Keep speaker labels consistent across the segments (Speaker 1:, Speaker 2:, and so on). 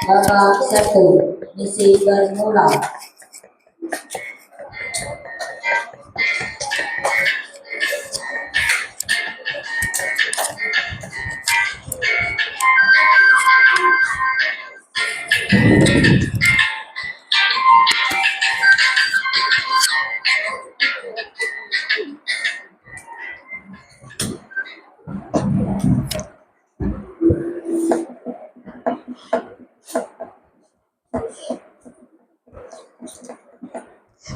Speaker 1: Babak 1, misi bermula.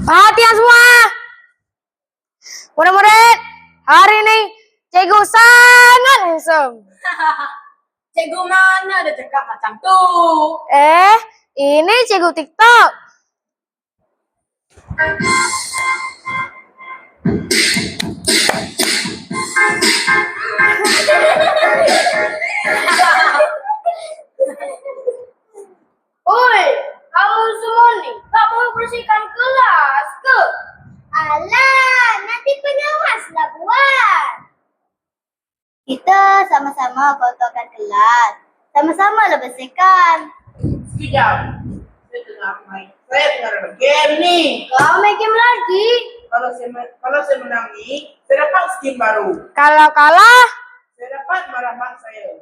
Speaker 2: Perhatian semua. Murid-murid, hari ini cikgu sangat handsome.
Speaker 3: Cikgu mana ada cakap macam tu?
Speaker 2: Ini cikgu TikTok.
Speaker 4: Oi, kamu semua ni tak mau bersihkan kelas ke?
Speaker 5: Alah, nanti pengawaslah buat. Kita sama-sama kotorkan kelas. Sama-sama lah bersihkan.
Speaker 3: Sekejap. Saya tengah game ni.
Speaker 4: Kau main game lagi?
Speaker 3: Kalau saya menang ni, saya dapat skin baru.
Speaker 2: Kalau kalah,
Speaker 3: Saya dapat marah mak saya.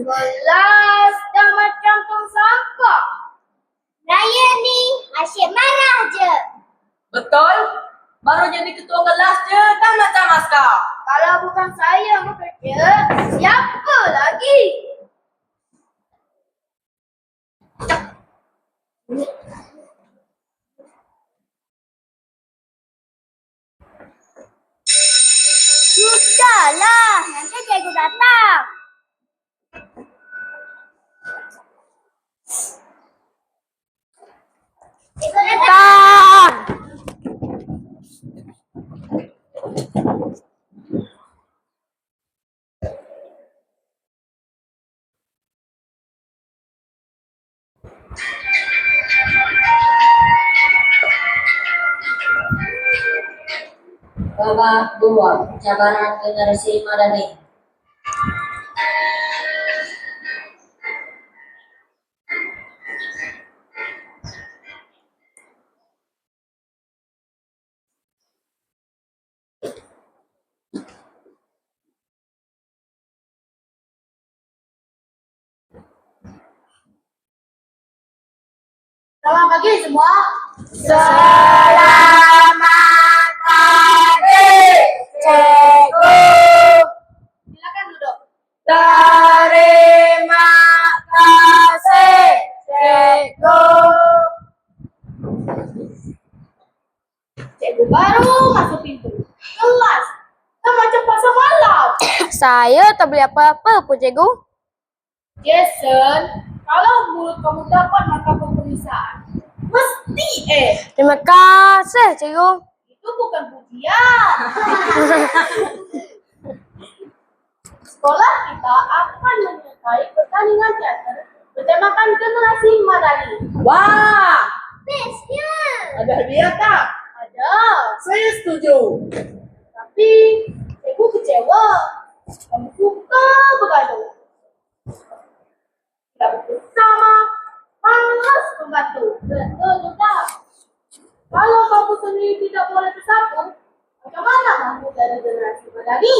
Speaker 4: Kelas dah macam tong sampah.
Speaker 5: Raya ni asyik marah je.
Speaker 3: Betul? Baru jadi ketua kelas je, dah macam askar.
Speaker 4: Kalau bukan saya yang bekerja, siapa lagi?
Speaker 5: Sudahlah, nanti cikgu datang. Cikgu datang.
Speaker 1: Babak 2, cabaran generasi madani.
Speaker 4: Selamat pagi semua.
Speaker 2: selamat pagi, cikgu.
Speaker 4: Silakan duduk.
Speaker 2: Terima kasih, cikgu.
Speaker 4: Cikgu baru masuk pintu kelas. Dah macam pasar malam.
Speaker 2: Saya tak beli apa-apa pun, cikgu.
Speaker 4: Jason, kalau mulut kamu dapat makan pemeriksaan, mesti
Speaker 2: Terima kasih, cikgu.
Speaker 4: Itu bukan pujian. Sekolah kita akan menyertai pertandingan teater bertemakan generasi madani.
Speaker 3: Wah!
Speaker 5: Bestnya.
Speaker 3: Ada hadiah tak?
Speaker 4: Ada,
Speaker 3: Saya setuju.
Speaker 4: tapi cikgu kecewa. Kamu suka bergaduh. Tidak bersama, malas membantu. Betul tak? Kalau kamu sendiri tidak boleh bersatu, macam mana kamu dari generasi madani?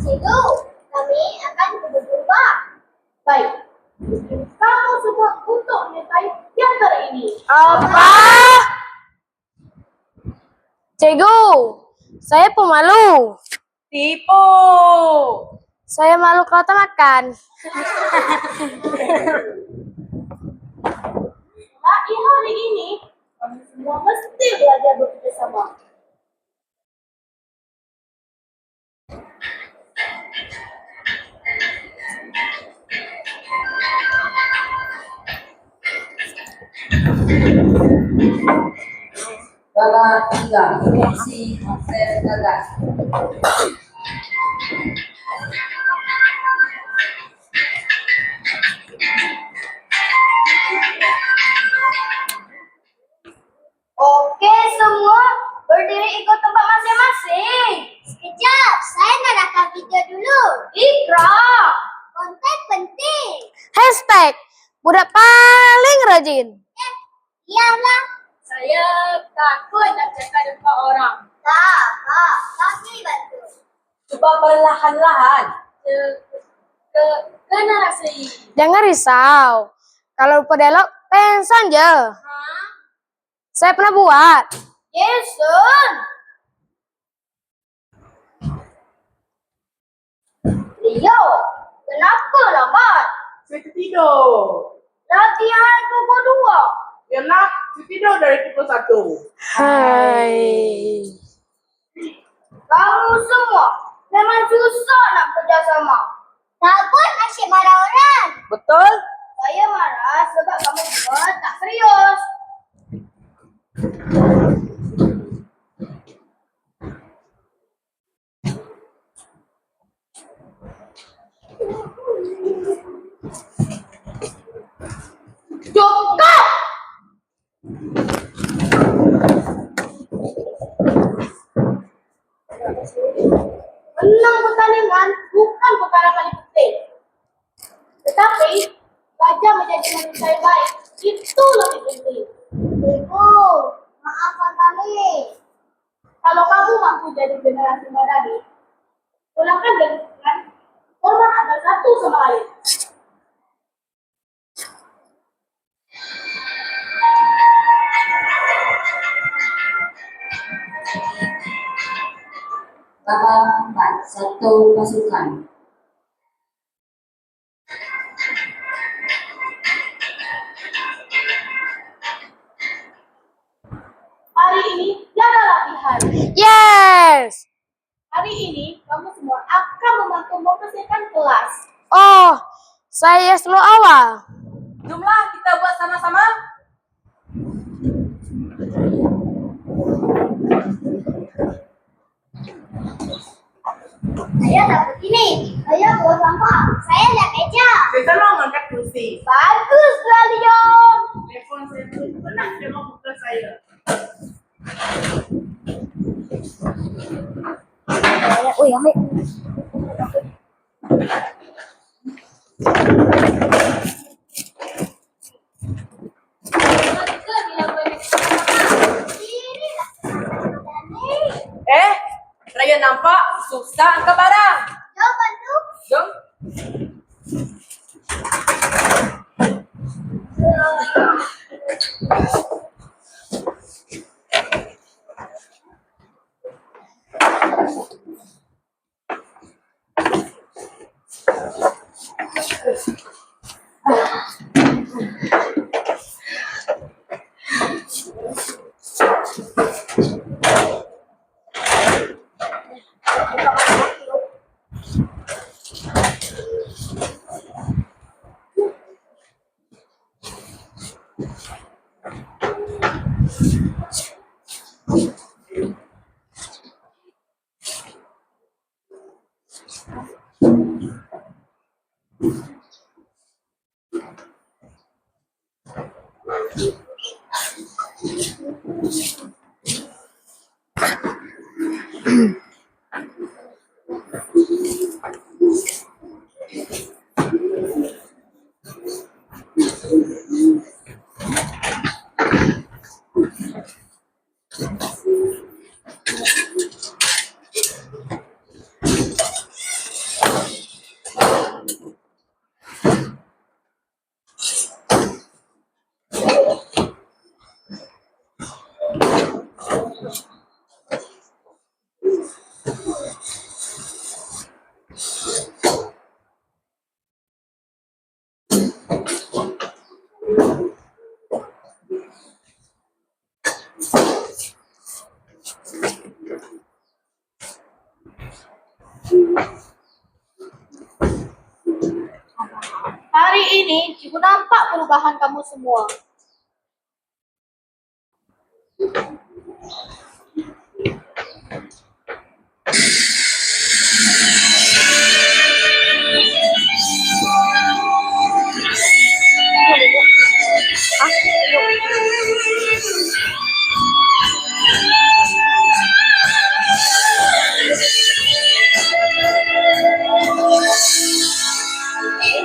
Speaker 5: Cikgu, kami akan berubah.
Speaker 4: Baik, kamu semua untuk menyertai teater ini.
Speaker 2: Apa? Cikgu, saya pemalu.
Speaker 3: Tipu.
Speaker 2: Saya malu kalau tak makan.
Speaker 4: Mulai hari ini, kamu semua mesti belajar bekerjasama.
Speaker 1: Babak 3, misi novel gagas.
Speaker 2: Hashtag budak paling rajin.
Speaker 5: Iyalah.
Speaker 4: Saya takut nak cakap depan orang.
Speaker 5: Tak, kami bantu.
Speaker 3: Cuba perlahan-lahan.
Speaker 4: Kena rasai.
Speaker 2: Jangan risau. Kalau lupa dialog, pensan je.
Speaker 4: Ha?
Speaker 2: Saya pernah buat.
Speaker 4: Jason. Leo, kenapa lambat?
Speaker 6: Saya tertidur.
Speaker 4: Latihan pukul 2.
Speaker 6: Yalah, saya tidur dari pukul 1.
Speaker 2: Hai.
Speaker 4: Kamu semua memang susah nak kerjasama.
Speaker 5: Takut asyik marah orang.
Speaker 3: Betul?
Speaker 4: Saya marah sebab kamu semua tak serius. Cukup! Menang pertandingan bukan perkara paling penting. Tetapi, belajar menjadi manusia yang baik, itu lebih penting.
Speaker 5: Ibu, maafkan kami.
Speaker 4: Kalau kamu mampu jadi generasi madani, pulangkan dengan hormat antara satu sama lain.
Speaker 1: Babak 4, satu pasukan.
Speaker 4: Hari ini tiada latihan.
Speaker 2: Yes.
Speaker 4: Hari ini kamu semua akan membantu membersihkan kelas.
Speaker 2: Oh, saya selalu awal.
Speaker 3: Jumlah kita buat sama-sama.
Speaker 5: Saya dapat ini. Saya bawa sampah. Saya lihat meja.
Speaker 6: Saya tolong angkat kursi.
Speaker 4: Bagus, Leo.
Speaker 6: Telefon saya pun pernah tengok muka saya.
Speaker 2: Oi, ambil.
Speaker 3: Raya nampak susah angkat barang.
Speaker 5: Jom bantu.
Speaker 3: Jom.
Speaker 4: Hari ini, Cikgu nampak perubahan kamu semua.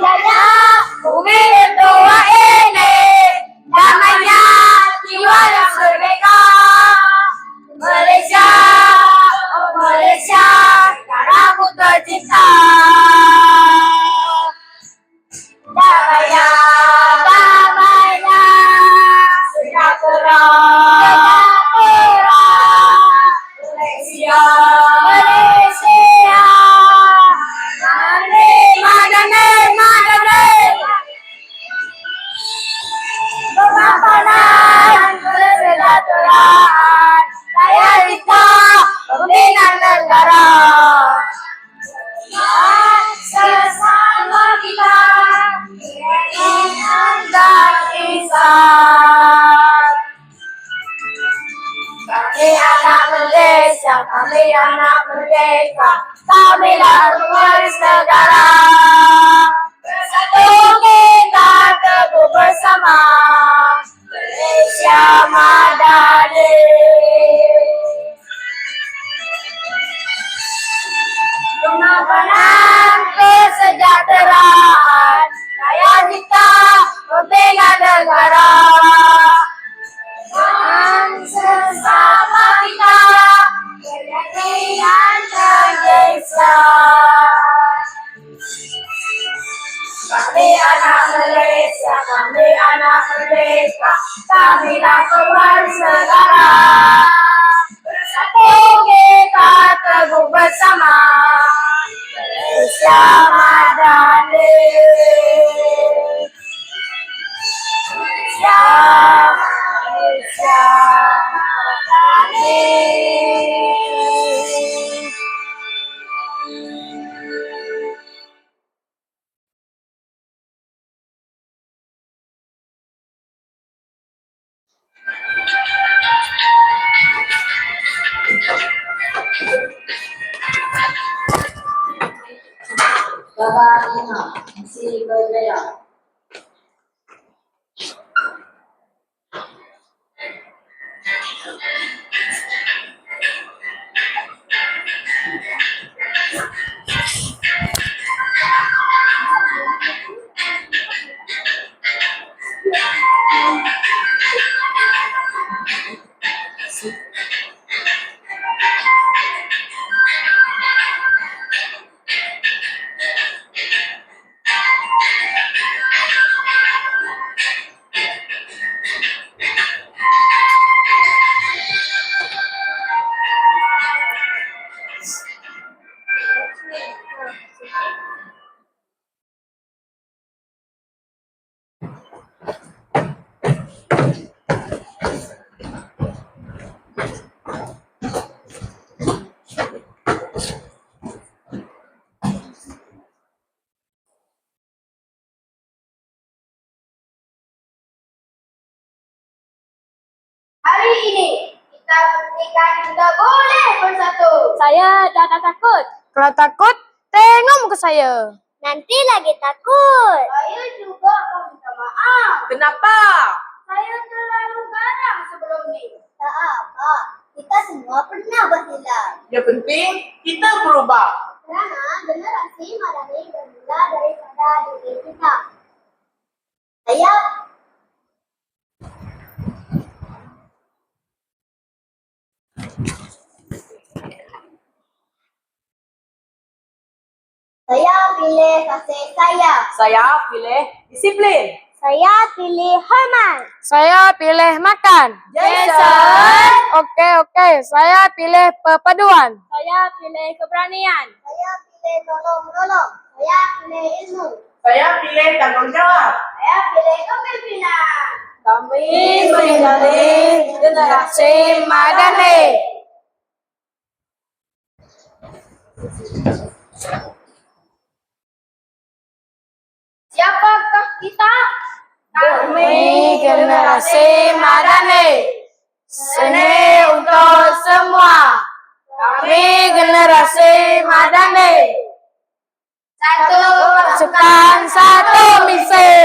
Speaker 5: Dadah.
Speaker 2: bumi tua ini damainya jiwa yang merdeka. Malaysia, oh Malaysia, tanahku tercinta. Damainya, damainya, sejahtera, sejahtera. Malaysia, Malaysia, Madane, Madane. Pemapanan kesejahteraan daya kita pembina negara. Sesama kita keinginan dan ihsan. Kami anak Malaysia, kami anak merdeka, kamilah pewaris negara. Bersatu kita teguh bersama, Malaysia Madani. Pemapanan kesejahteraan daya cipta pembina negara. Dan sesama kita keinginan dan ihsan. Kami anak Malaysia, kami anak merdeka, kamilah pewaris negara. Bersatu kita teguh bersama, Malaysia Madani. Malaysia, Malaysia Madani.
Speaker 1: Bapak Ina, masih berjaya.
Speaker 4: Hari ini kita buktikan kita boleh bersatu.
Speaker 5: Saya dah tak takut.
Speaker 2: Kalau takut, tengok muka saya.
Speaker 5: Nanti lagi takut.
Speaker 4: Saya juga meminta maaf.
Speaker 3: Kenapa?
Speaker 4: Saya terlalu garang sebelum ni.
Speaker 5: Tak apa. Kita semua pernah bersilap.
Speaker 6: Yang penting kita berubah.
Speaker 5: Kerana generasi Madani bermula daripada diri kita. Saya pilih kasih sayang.
Speaker 3: Saya pilih disiplin.
Speaker 5: Saya pilih hormat.
Speaker 2: Saya pilih makan.
Speaker 3: Jason.
Speaker 2: Okey. Saya pilih perpaduan.
Speaker 5: Saya pilih keberanian. Saya pilih tolong-menolong. Saya pilih ilmu.
Speaker 6: Saya pilih tanggungjawab.
Speaker 4: Saya pilih kepimpinan.
Speaker 3: Kami menjadi generasi
Speaker 2: Madani.
Speaker 4: Siapakah kita?
Speaker 2: Kami generasi Madani. Seni untuk semua. Kami generasi Madani.
Speaker 4: Satu
Speaker 2: Pasukan satu misi.